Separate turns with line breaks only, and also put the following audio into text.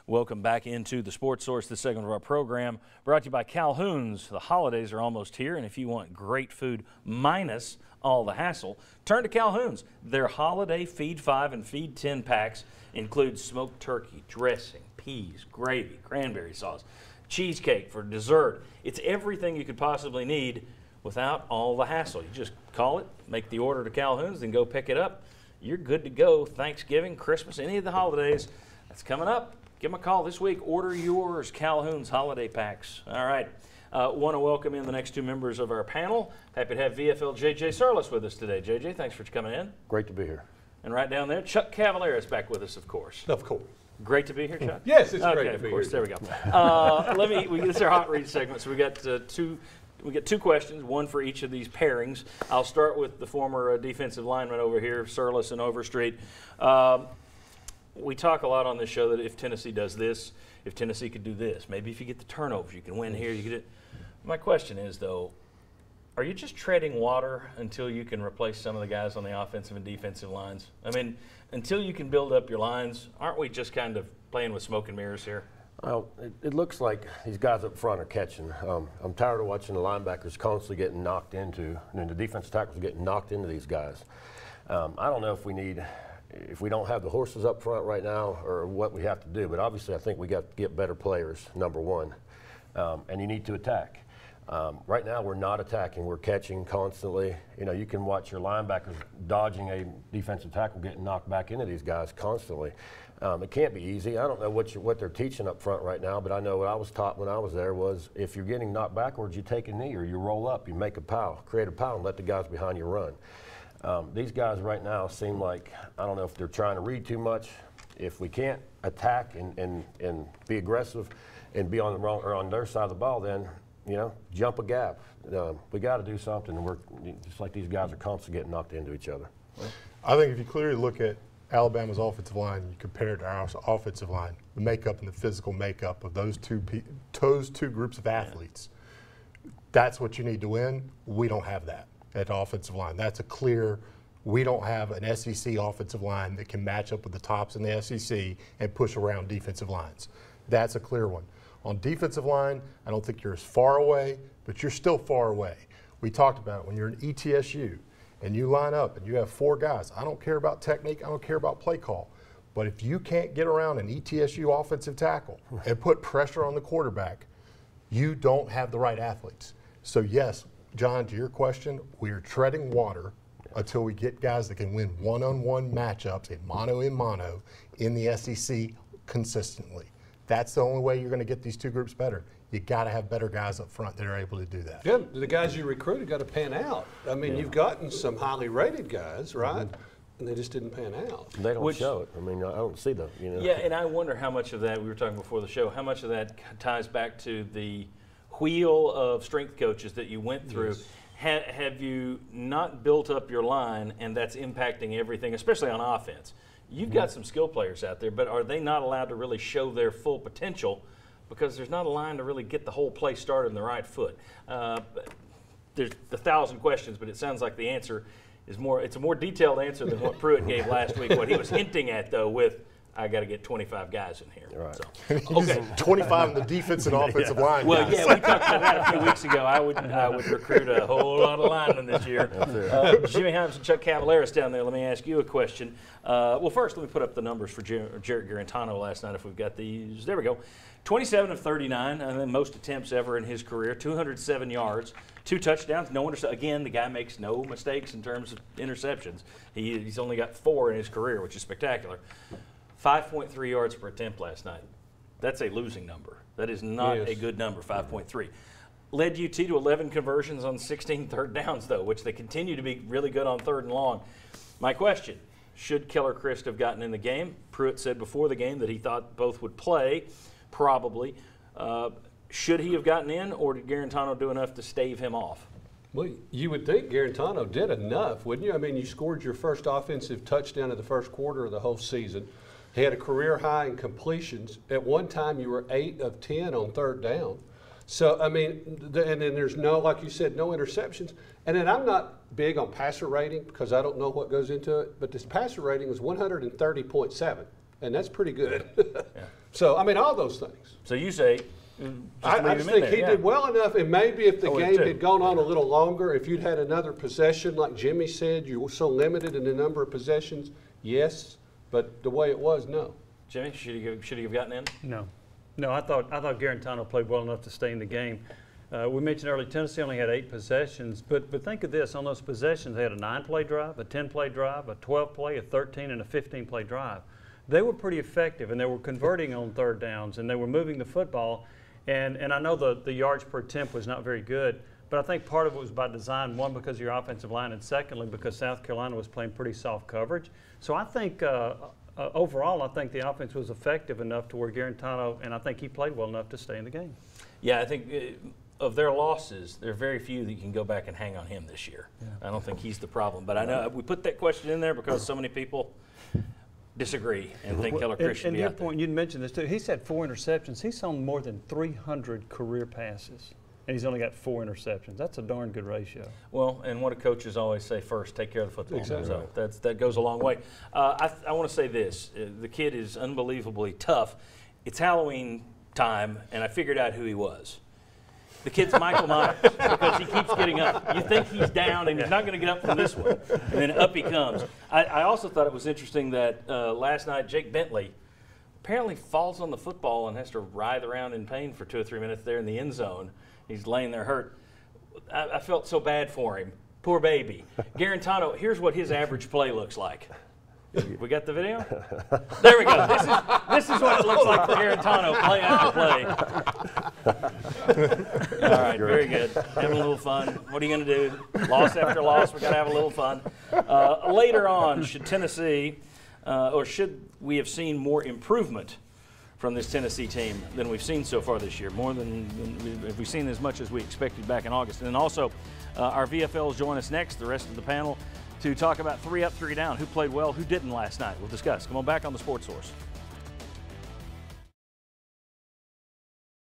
Welcome back into the Sports Source, this segment of our program, brought to you by Calhoun's. The holidays are almost here, and if you want great food minus all the hassle, turn to Calhoun's. Their holiday Feed 5 and Feed 10 packs include smoked turkey, dressing, peas, gravy, cranberry sauce, cheesecake for dessert. It's everything you could possibly need without all the hassle. You just call it, make the order to Calhoun's, then go pick it up. You're good to go. Thanksgiving, Christmas, any of the holidays, that's coming up. Give them a call this week. Order yours, Calhoun's holiday packs. All right. Want to welcome in the next two members of our panel. Happy to have VFL J.J. Sarlis with us today. J.J., thanks for coming in.
Great to be here.
And right down there, Chuck Cavallera is back with us, of course.
Of course.
Great to be here, Chuck?
Yes, it's great to be
of course.
here.
There we go. This is our hot read segment, so we got two questions, one for each of these pairings. I'll start with the former defensive lineman over here, Sarlis and Overstreet. We talk a lot on this show that if Tennessee does this, if Tennessee could do this, maybe if you get the turnovers, you can win here. You get it. My question is, though, are you just treading water until you can replace some of the guys on the offensive and defensive lines? I mean, until you can build up your lines, aren't we just kind of playing with smoke and mirrors here?
Well, it looks like these guys up front are catching. I'm tired of watching the linebackers constantly getting knocked into, and the defensive tackles getting knocked into these guys. I don't know if we don't have the horses up front right now or what we have to do, but obviously I think we got to get better players, number one, and you need to attack. Right now we're not attacking, we're catching constantly. You know, you can watch your linebackers dodging a defensive tackle getting knocked back into these guys constantly. It can't be easy. I don't know what they're teaching up front right now, but I know what I was taught when I was there was if you're getting knocked backwards, you take a knee or you roll up, you make a pow, create a pow and let the guys behind you run. These guys right now seem like, I don't know if they're trying to read too much. If we can't attack and be aggressive and be on the wrong or on their side of the ball, then, you know, jump a gap. We got to do something. And we're just like these guys are constantly getting knocked into each other.
I think if you clearly look at Alabama's offensive line, you compare it to our offensive line, the makeup and the physical makeup of those two groups of athletes, that's what you need to win. We don't have that at the offensive line. That's a clear, we don't have an SEC offensive line that can match up with the tops in the SEC and push around defensive lines. That's a clear one. On defensive line, I don't think you're as far away, but you're still far away. We talked about it when you're in ETSU and you line up and you have four guys. I don't care about technique, I don't care about play call. But if you can't get around an ETSU offensive tackle and put pressure on the quarterback, you don't have the right athletes. So yes, John, to your question, we are treading water until we get guys that can win one-on-one matchups in mono in the SEC consistently. That's the only way you're going to get these two groups better. You got to have better guys up front that are able to do that.
Yeah, the guys you recruited got to pan out. I mean, you've gotten some highly rated guys, right? And they just didn't pan out.
They don't show it. I mean, I don't see them. You know.
Yeah, and I wonder how much of that, we were talking before the show, how much of that ties back to the wheel of strength coaches that you went through. Yes. Have you not built up your line, and that's impacting everything, especially on offense? You've got some skill players out there, but are they not allowed to really show their full potential because there's not a line to really get the whole play started in the right foot? There's 1,000 questions, but it sounds like the answer is it's a more detailed answer than what Pruitt gave last week. What he was hinting at, though, with I got to get 25 guys in here.
Right.
So, okay.
25 in the defense and offensive line.
Well,
guys.
yeah, we talked about that a few weeks ago. I would recruit a whole lot of linemen this year. Jimmy Hyams and Chuck Cavallera down there. Let me ask you a question. Well, first, let me put up the numbers for Jarrett Garantano last night if we've got these. There we go. 27 of 39, and then most attempts ever in his career, 207 yards, 2 touchdowns, no interceptions. Again, the guy makes no mistakes in terms of interceptions. He's only got 4 in his career, which is spectacular. 5.3 yards per attempt last night. That's a losing number. That is not a good number, 5.3. Led UT to 11 conversions on 16 third downs, though, which they continue to be really good on 3rd and long. My question, should Keller Christ have gotten in the game? Pruitt said before the game that he thought both would play, probably. Should he have gotten in, or did Garantano do enough to stave him off?
Well, you would think Garantano did enough, wouldn't you? I mean, you scored your first offensive touchdown in the first quarter of the whole season. He had a career high in completions. At one time, you were 8 of 10 on 3rd down. So, I mean, and then there's no, like you said, no interceptions. And then I'm not big on passer rating because I don't know what goes into it, but this passer rating is 130.7. and that's pretty good. So, I mean, all those things.
So you say,
I just think he did well enough, and maybe if the game had gone on a little longer, if you'd had another possession, like Jimmy said, you were so limited in the number of possessions, yes, but the way it was, no.
Jimmy, should he have gotten in?
No, I thought Garantano played well enough to stay in the game. We mentioned earlier Tennessee only had 8 possessions, but think of this: on those possessions, they had a 9-play drive, a 10-play drive, a 12-play, a 13, and a 15-play drive. They were pretty effective, and they were converting on third downs, and they were moving the football. And I know the yards per attempt was not very good, but I think part of it was by design, one, because of your offensive line, and secondly, because South Carolina was playing pretty soft coverage. So I think overall, I think the offense was effective enough to where Garantano, and I think he played well enough to stay in the game.
Yeah, I think of their losses, there are very few that you can go back and hang on him this year. Yeah. I don't think he's the problem. But I know we put that question in there because so many people disagree and think Keller Chris should be out there.
And you mentioned this too. He's had 4 interceptions. He's thrown more than 300 career passes, and he's only got 4 interceptions. That's a darn good ratio.
Well, and what do coaches always say first? Take care of the football.
Exactly.
So that goes a long way. I want to say this. The kid is unbelievably tough. It's Halloween time, and I figured out who he was. The kid's Michael Myers because he keeps getting up. You think he's down and he's not going to get up from this one, and then up he comes. I also thought it was interesting that last night Jake Bentley apparently falls on the football and has to writhe around in pain for 2 or 3 minutes there in the end zone. He's laying there hurt. I felt so bad for him. Poor baby. Garantano, here's what his average play looks like. We got the video? There we go. This is what it looks like for Garantano, play after play. All right, very good. Having a little fun. What are you going to do? Loss after loss, we've got to have a little fun. Later on, should Tennessee, or should we have seen more improvement from this Tennessee team than we've seen so far this year? More than have we seen as much as we expected back in August? And then also, our VFLs join us next, the rest of the panel, to talk about 3 up, 3 down. Who played well, who didn't last night? We'll discuss. Come on back on the Sports Source.